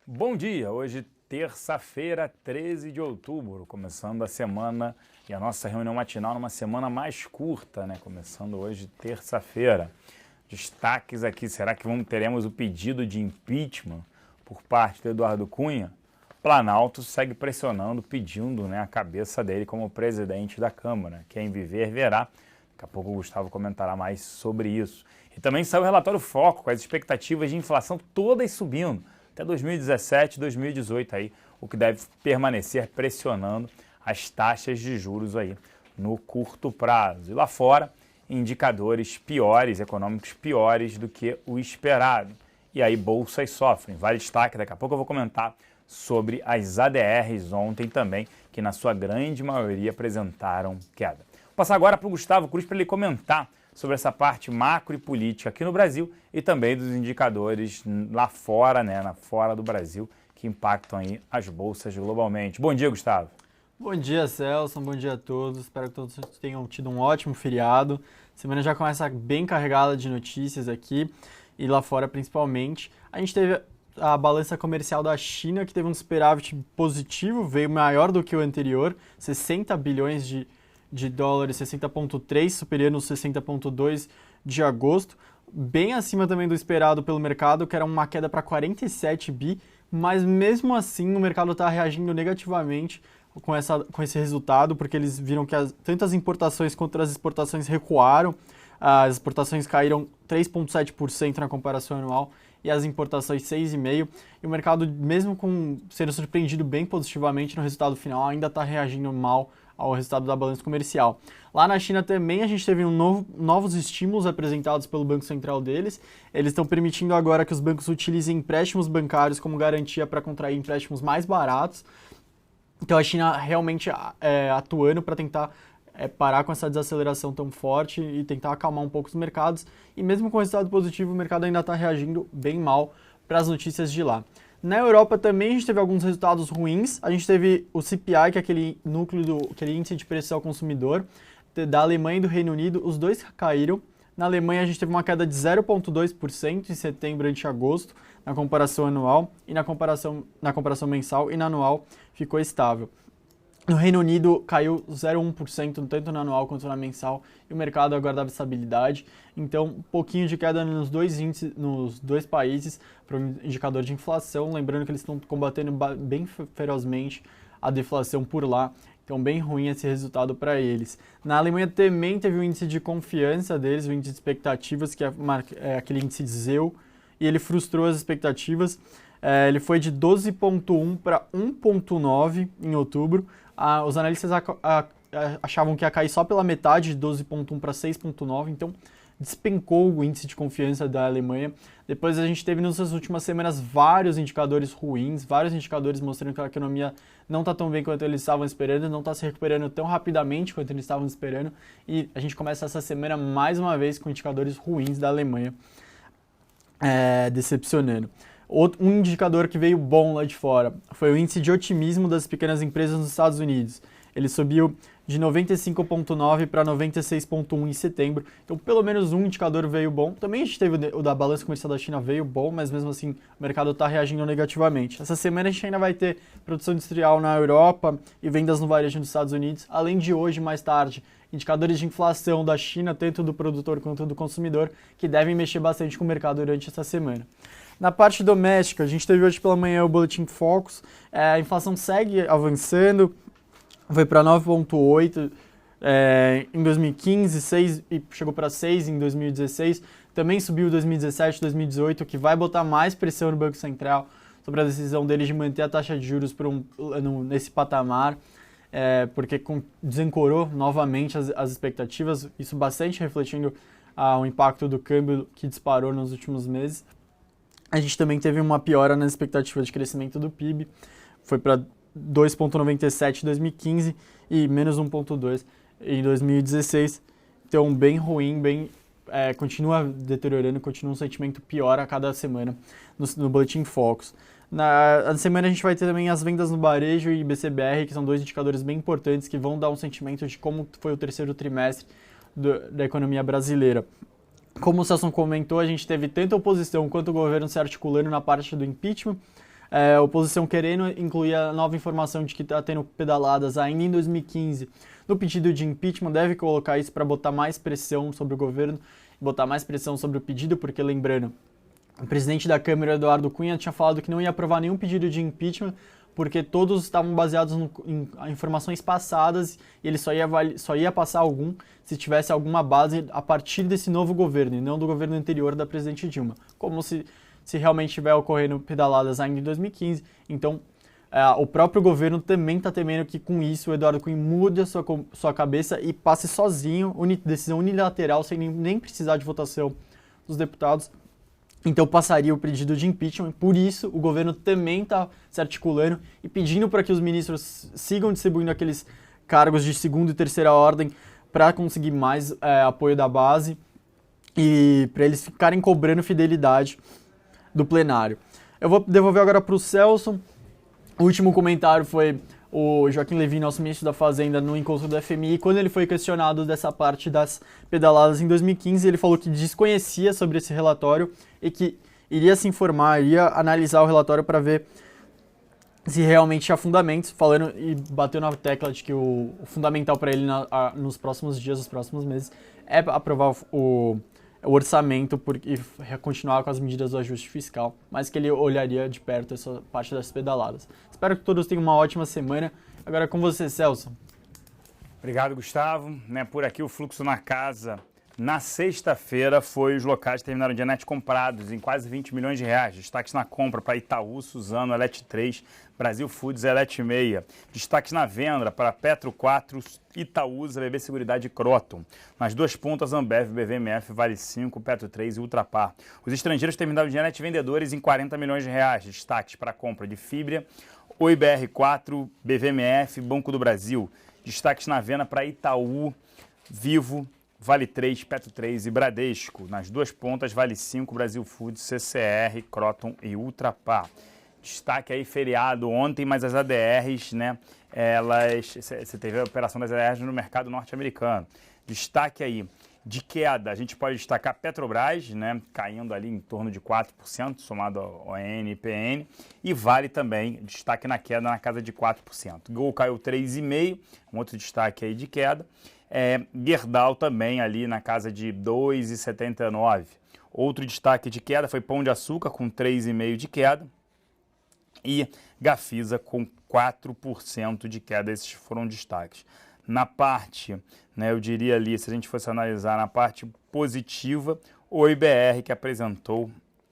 Bom dia, hoje terça-feira, 13 de outubro, começando a semana e a nossa reunião matinal numa semana mais curta, né? Começando hoje terça-feira. Destaques aqui, será que teremos o pedido de impeachment por parte do Eduardo Cunha? Planalto segue pressionando, pedindo, né, a cabeça dele como presidente da Câmara. Quem viver, verá. Daqui a pouco o Gustavo comentará mais sobre isso. E também saiu o relatório Foco, com as expectativas de inflação todas subindo até 2017, 2018 aí, o que deve permanecer pressionando as taxas de juros aí no curto prazo. E lá fora, indicadores piores, econômicos piores do que o esperado. E aí bolsas sofrem. Vale destaque, daqui a pouco eu vou comentar sobre as ADRs ontem também, que na sua grande maioria apresentaram queda. Vou passar agora para o Gustavo Cruz para ele comentar sobre essa parte macro e política aqui no Brasil e também dos indicadores lá fora, né, fora do Brasil, que impactam aí as bolsas globalmente. Bom dia, Gustavo. Bom dia, Celso. Bom dia a todos. Espero que todos tenham tido um ótimo feriado. A semana já começa bem carregada de notícias aqui e lá fora principalmente. A gente teve a balança comercial da China, que teve um superávit positivo, veio maior do que o anterior, 60 bilhões de dólares, 60,3, superior nos 60,2 de agosto, bem acima também do esperado pelo mercado, que era uma queda para 47 bi, mas mesmo assim o mercado está reagindo negativamente com esse resultado, porque eles viram que tanto as importações quanto as exportações recuaram, as exportações caíram 3,7% na comparação anual e as importações 6,5%, e o mercado, mesmo sendo surpreendido bem positivamente no resultado final, ainda está reagindo mal ao resultado da balança comercial. Lá na China também a gente teve novos estímulos apresentados pelo Banco Central deles. Eles estão permitindo agora que os bancos utilizem empréstimos bancários como garantia para contrair empréstimos mais baratos. Então a China realmente atuando para tentar parar com essa desaceleração tão forte e tentar acalmar um pouco os mercados. E mesmo com o resultado positivo, o mercado ainda está reagindo bem mal para as notícias de lá. Na Europa também a gente teve alguns resultados ruins. A gente teve o CPI, que é aquele aquele índice de preço ao consumidor, da Alemanha e do Reino Unido. Os dois caíram. Na Alemanha a gente teve uma queda de 0,2% em setembro ante agosto, na comparação anual, e na comparação mensal, e na anual ficou estável. No Reino Unido caiu 0,1%, tanto na anual quanto na mensal, e o mercado aguardava estabilidade. Então, um pouquinho de queda nos dois países, para o indicador de inflação. Lembrando que eles estão combatendo bem ferozmente a deflação por lá. Então, bem ruim esse resultado para eles. Na Alemanha também teve o índice de confiança deles, o índice de expectativas, que é aquele índice de ZEW, e ele frustrou as expectativas. Ele foi de 12,1 para 1,9 em outubro. Os analistas achavam que ia cair só pela metade, de 12,1 para 6,9, então despencou o índice de confiança da Alemanha. Depois a gente teve nessas últimas semanas vários indicadores ruins, vários indicadores mostrando que a economia não está tão bem quanto eles estavam esperando, não está se recuperando tão rapidamente quanto eles estavam esperando, e a gente começa essa semana mais uma vez com indicadores ruins da Alemanha, decepcionando. Um indicador que veio bom lá de fora foi o índice de otimismo das pequenas empresas nos Estados Unidos. Ele subiu de 95,9 para 96,1 em setembro. Então, pelo menos um indicador veio bom. Também a gente teve o da balança comercial da China veio bom, mas mesmo assim o mercado está reagindo negativamente. Essa semana a gente ainda vai ter produção industrial na Europa e vendas no varejo nos Estados Unidos, além de hoje, mais tarde, indicadores de inflação da China, tanto do produtor quanto do consumidor, que devem mexer bastante com o mercado durante essa semana. Na parte doméstica, a gente teve hoje pela manhã o Boletim Focus, a inflação segue avançando, foi para 9,8 em 2015, 6, e chegou para 6 em 2016, também subiu em 2017, 2018, que vai botar mais pressão no Banco Central sobre a decisão dele de manter a taxa de juros nesse patamar, porque desancorou novamente as expectativas, isso bastante refletindo o impacto do câmbio que disparou nos últimos meses. A gente também teve uma piora nas expectativas de crescimento do PIB, foi para 2,97 em 2015 e menos 1,2 em 2016. Então, bem ruim, continua deteriorando, continua um sentimento pior a cada semana no Boletim Focus. Na semana a gente vai ter também as vendas no varejo e BCBR, que são dois indicadores bem importantes que vão dar um sentimento de como foi o terceiro trimestre da economia brasileira. Como o Celso comentou, a gente teve tanto a oposição quanto o governo se articulando na parte do impeachment. a oposição querendo incluir a nova informação de que está tendo pedaladas ainda em 2015 no pedido de impeachment, deve colocar isso para botar mais pressão sobre o governo, botar mais pressão sobre o pedido, porque lembrando, o presidente da Câmara, Eduardo Cunha, tinha falado que não ia aprovar nenhum pedido de impeachment, porque todos estavam baseados em informações passadas e ele só ia passar algum se tivesse alguma base a partir desse novo governo, e não do governo anterior da presidente Dilma. Como se realmente estiver ocorrendo pedaladas ainda em 2015, então o próprio governo também está temendo que com isso o Eduardo Cunha mude a sua cabeça e passe sozinho, decisão unilateral, sem nem precisar de votação dos deputados. Então passaria o pedido de impeachment, por isso o governo também está se articulando e pedindo para que os ministros sigam distribuindo aqueles cargos de segunda e terceira ordem para conseguir mais apoio da base e para eles ficarem cobrando fidelidade do plenário. Eu vou devolver agora para o Celso. O último comentário foi o Joaquim Levy, nosso ministro da Fazenda, no encontro do FMI, quando ele foi questionado dessa parte das pedaladas em 2015, ele falou que desconhecia sobre esse relatório e que iria se informar, iria analisar o relatório para ver se realmente tinha fundamentos, falando e bateu na tecla de que o fundamental para ele nos próximos dias, nos próximos meses, é aprovar o orçamento e continuar com as medidas do ajuste fiscal, mas que ele olharia de perto essa parte das pedaladas. Espero que todos tenham uma ótima semana. Agora é com você, Celso. Obrigado, Gustavo. Por aqui o fluxo na casa na sexta-feira foi os locais que terminaram o dia net comprados em quase 20 milhões de reais. Destaques na compra para Itaú, Suzano, Elet 3, Brasil Foods, Elet 6. Destaques na venda para Petro 4, Itaúsa, BB Seguridade e Croton. Nas duas pontas, Ambev, BVMF, Vale 5, Petro 3 e Ultrapar. Os estrangeiros terminaram o dia net vendedores em 40 milhões de reais. Destaques para a compra de Fibria, Oi BR4, BVMF, Banco do Brasil. Destaques na venda para Itaú, Vivo, Vale 3, Petro 3 e Bradesco. Nas duas pontas, Vale 5, Brasil Foods, CCR, Croton e Ultrapar. Destaque aí feriado ontem, mas as ADRs, você teve a operação das ADRs no mercado norte-americano. Destaque aí de queda, a gente pode destacar Petrobras, caindo ali em torno de 4%, somado ao ON e PN, e Vale também, destaque na queda na casa de 4%. Gol caiu 3,5%, um outro destaque aí de queda. Gerdau também ali na casa de 2,79. Outro destaque de queda foi Pão de Açúcar com 3,5% de queda e Gafisa com 4% de queda. Esses foram destaques. Na parte, eu diria ali, se a gente fosse analisar na parte positiva, o IBR que apresentou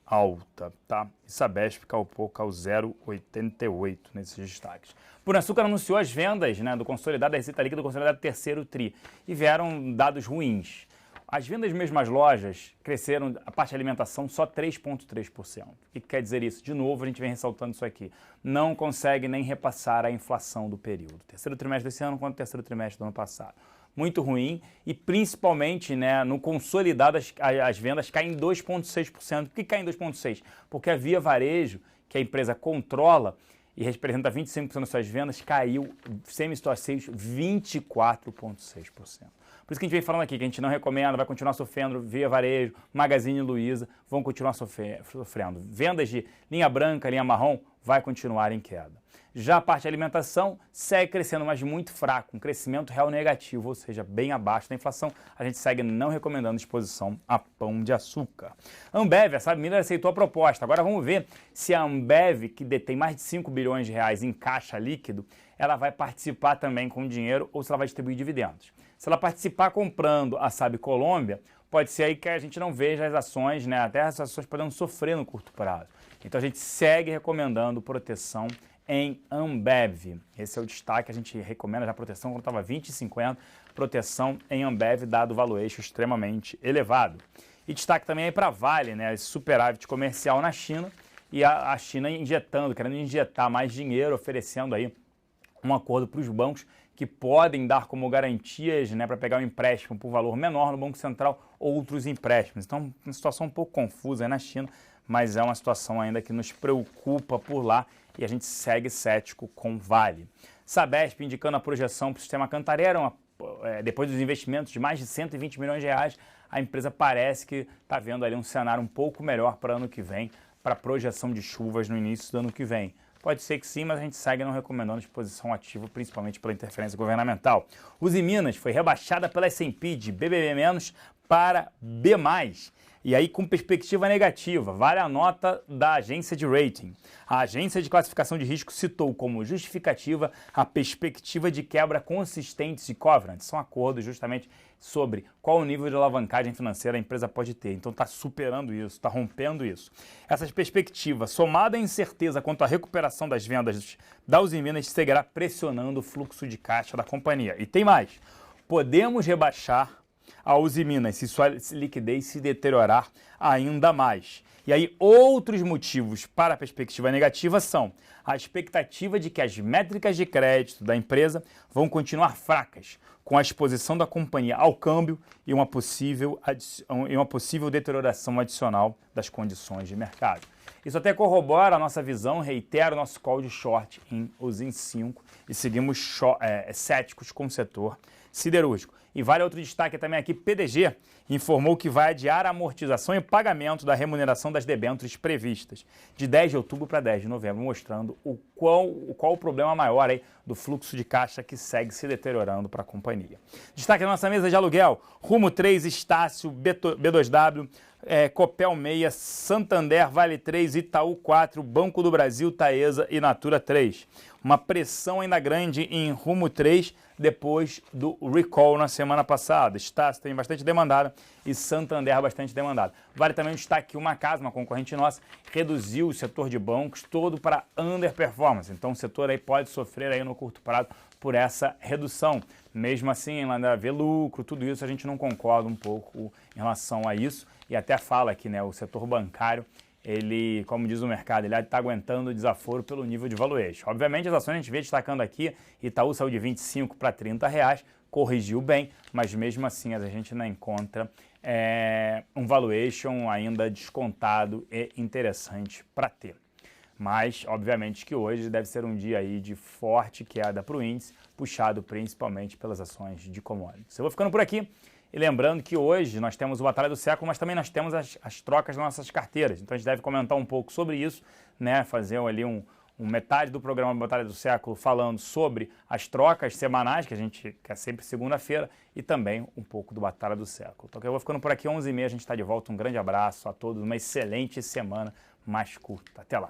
alta, tá? E Sabesp caiu pouco ao 0,88 nesses destaques. Pão de Açúcar anunciou as vendas do consolidado, da receita líquida do consolidado terceiro TRI e vieram dados ruins. As vendas das mesmas lojas cresceram, a parte de alimentação, só 3,3%. O que quer dizer isso? De novo, a gente vem ressaltando isso aqui. Não consegue nem repassar a inflação do período. Terceiro trimestre desse ano quanto o terceiro trimestre do ano passado. Muito ruim e principalmente no consolidado as vendas caem em 2,6%. Por que caem em 2,6%? Porque a Via Varejo, que a empresa controla e representa 25% das suas vendas, caiu, semi-store sales, 24,6%. Por isso que a gente vem falando aqui, que a gente não recomenda, vai continuar sofrendo, Via Varejo, Magazine Luiza, vão continuar sofrendo. Vendas de linha branca, linha marrom, vai continuar em queda. Já a parte de alimentação segue crescendo, mas muito fraco, um crescimento real negativo, ou seja, bem abaixo da inflação. A gente segue não recomendando exposição a Pão de Açúcar. Ambev, a Sabmiller aceitou a proposta. Agora vamos ver se a Ambev, que detém mais de 5 bilhões de reais em caixa líquido, ela vai participar também com dinheiro ou se ela vai distribuir dividendos. Se ela participar comprando a SAB Colômbia, pode ser aí que a gente não veja as ações, até as ações podendo sofrer no curto prazo. Então a gente segue recomendando proteção em Ambev. Esse é o destaque, a gente recomenda já proteção quando estava 20,50, proteção em Ambev, dado o valuation extremamente elevado. E destaque também aí para a Vale, esse superávit comercial na China e a China querendo injetar mais dinheiro, oferecendo aí um acordo para os bancos que podem dar como garantias para pegar um empréstimo por valor menor no Banco Central outros empréstimos. Então, uma situação um pouco confusa aí na China, mas é uma situação ainda que nos preocupa por lá e a gente segue cético com Vale. Sabesp indicando a projeção para o sistema Cantareira, depois dos investimentos de mais de 120 milhões de reais, a empresa parece que está vendo ali um cenário um pouco melhor para ano que vem, para projeção de chuvas no início do ano que vem. Pode ser que sim, mas a gente segue não recomendando exposição ativa, principalmente pela interferência governamental. Usiminas foi rebaixada pela S&P de BBB- para B+. E aí com perspectiva negativa, vale a nota da agência de rating. A agência de classificação de risco citou como justificativa a perspectiva de quebra consistente de covenants. São acordos justamente sobre qual o nível de alavancagem financeira a empresa pode ter. Então está superando isso, está rompendo isso. Essas perspectivas, somada à incerteza quanto à recuperação das vendas da Usiminas, seguirá pressionando o fluxo de caixa da companhia. E tem mais, podemos rebaixar a Usiminas se sua liquidez se deteriorar ainda mais. E aí, outros motivos para a perspectiva negativa são a expectativa de que as métricas de crédito da empresa vão continuar fracas, com a exposição da companhia ao câmbio e uma possível deterioração adicional das condições de mercado. Isso até corrobora a nossa visão, reitera o nosso call de short em Usin 5 e seguimos céticos com o setor siderúrgico. E vale outro destaque também aqui, PDG informou que vai adiar a amortização e pagamento da remuneração das debêntures previstas de 10 de outubro para 10 de novembro, mostrando qual o problema maior aí do fluxo de caixa que segue se deteriorando para a companhia. Destaque na nossa mesa de aluguel, Rumo 3, Estácio, B2W, Copel 6, Santander, Vale 3, Itaú 4, Banco do Brasil, Taesa e Natura 3. Uma pressão ainda grande em Rumo 3 depois do recall na semana passada. Estácio tem bastante demandada e Santander bastante demandada. Vale também um destaque que uma concorrente nossa, reduziu o setor de bancos todo para underperformance. Então o setor aí pode sofrer aí no curto prazo por essa redução. Mesmo assim, ainda haver lucro, tudo isso a gente não concorda um pouco em relação a isso. E até fala que, né, o setor bancário, ele, como diz o mercado, ele está aguentando o desaforo pelo nível de valuation. Obviamente, as ações a gente vê destacando aqui, Itaú saiu de 25 para 30 reais, corrigiu bem, mas mesmo assim a gente não encontra um valuation ainda descontado e interessante para ter. Mas, obviamente, que hoje deve ser um dia aí de forte queda para o índice, puxado principalmente pelas ações de commodities. Eu vou ficando por aqui. E lembrando que hoje nós temos o Batalha do Século, mas também nós temos as trocas das nossas carteiras. Então a gente deve comentar um pouco sobre isso, né? Fazer ali metade do programa Batalha do Século falando sobre as trocas semanais, que a gente quer sempre segunda-feira, e também um pouco do Batalha do Século. Então eu vou ficando por aqui, 11h30, a gente está de volta. Um grande abraço a todos, uma excelente semana mais curta. Até lá!